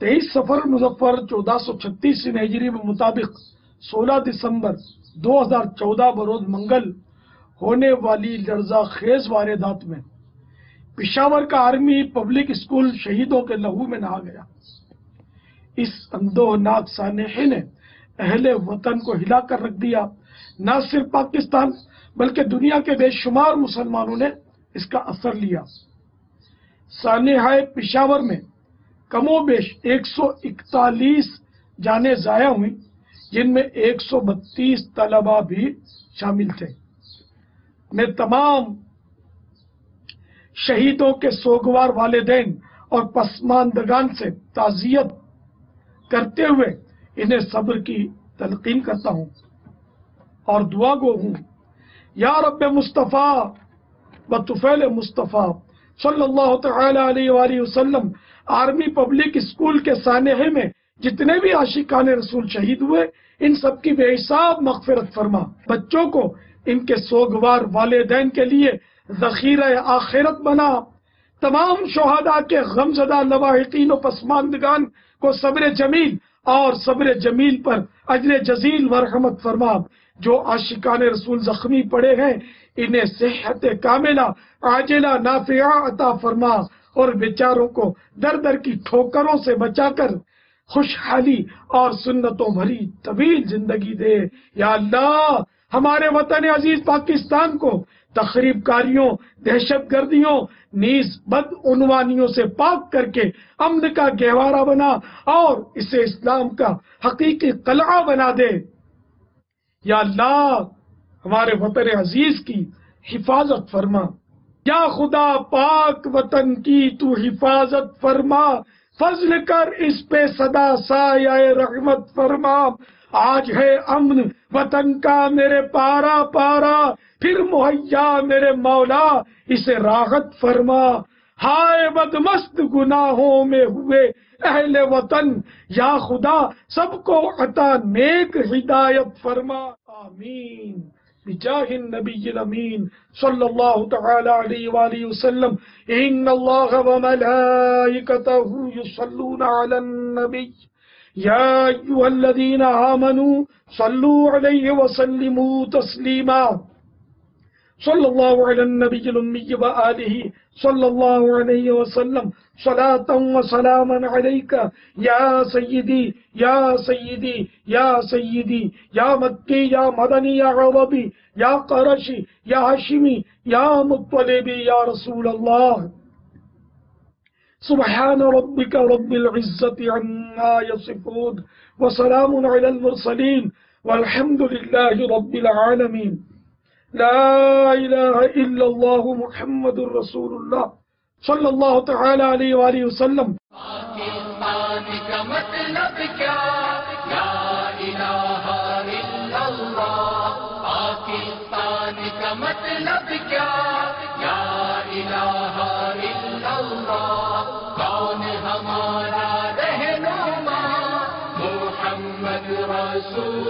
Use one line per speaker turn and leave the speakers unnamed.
23 سفر مظفر 1436 ہجری کے مطابق 16 دسمبر 2014 بروز منگل ہونے والی لرزہ خیز واردات میں پشاور کا آرمی پبلک اسکول شہیدوں کے لہو میں نہا گیا۔ اس اندوہناک سانحے نے اہل وطن کو ہلا کر رکھ دیا۔ نہ صرف پاکستان بلکہ دنیا کے بے شمار مسلمانوں نے اس کا اثر لیا۔ سانحہ پشاور میں کم و بیش 141 جانیں ضائع ہوئیں، جن میں 132 طلباء بھی شامل تھے۔ میں تمام شہیدوں کے سوگوار والدین اور پسماندگان سے تعزیت کرتے ہوئے انہیں صبر کی تلقین کرتا ہوں اور دعا گو ہوں، یا رب مصطفیٰ و طفیل مصطفیٰ صلی اللہ تعالی علیہ وآلہ وسلم آرمی پبلک اسکول کے سانحے میں جتنے بھی عاشقان رسول شہید ہوئے ان سب کی بے حساب مغفرت فرما۔ بچوں کو ان کے سوگوار والدین کے لیے ذخیرہ آخرت بنا۔ تمام شہداء کے غمزدہ لواحقین و پسماندگان کو صبر جمیل اور صبر جمیل پر اجر جزیل مرحمت فرما۔ جو عاشقان رسول زخمی پڑے ہیں انہیں صحت کاملہ عاجلہ نافعہ عطا فرما اور بیچاروں کو در در کی ٹھوکروں سے بچا کر خوشحالی اور سنتوں بھری طویل زندگی دے۔ یا اللہ ہمارے وطن عزیز پاکستان کو تخریب کاریوں، دہشت گردیوں نیز بدعنوانیوں سے پاک کر کے امن کا گہوارہ بنا اور اسے اسلام کا حقیقی قلعہ بنا دے۔ یا اللہ ہمارے وطن عزیز کی حفاظت فرما۔ یا خدا پاک وطن کی تو حفاظت فرما، فضل کر اس پہ صدا سایہ رحمت فرما۔ آج ہے امن وطن کا میرے پارا پارا، پھر مہیا میرے مولا اسے راحت فرما۔ ہائے بدمست گناہوں میں ہوئے اہل وطن، یا خدا سب کو عطا نیک ہدایت فرما۔ آمین بجاہ النبی الامین صلی اللہ تعالی علیہ وآلہ وسلم۔ ان اللہ وملائکتہ یصلون علی النبی یا ایھا الذین آمنوا صلوا علیہ وسلموا تسلیما۔ صلی اللہ علی النبی الامی وآلہ صلی اللہ علیہ وسلم صلاۃ و سلاما علیک یا سیدی یا سیدی یا سیدی، یا مکی یا مدنی یا عربی یا قرشی یا ہاشمی یا مطلبی یا رسول اللہ۔ سبحان ربک رب العزت عما یصفون وسلام علی المرسلین والحمد للہ رب العالمین۔ لا الہ الا اللہ محمد رسول اللہ صلی اللہ تعالی علیہ وآلہ وسلم۔
پاکستان کا مطلب کیا؟ لا الہ الا اللہ۔ پاکستان کا مطلب کیا؟ لا الہ الا اللہ۔ کون ہمارا رہنما؟ محمد رسول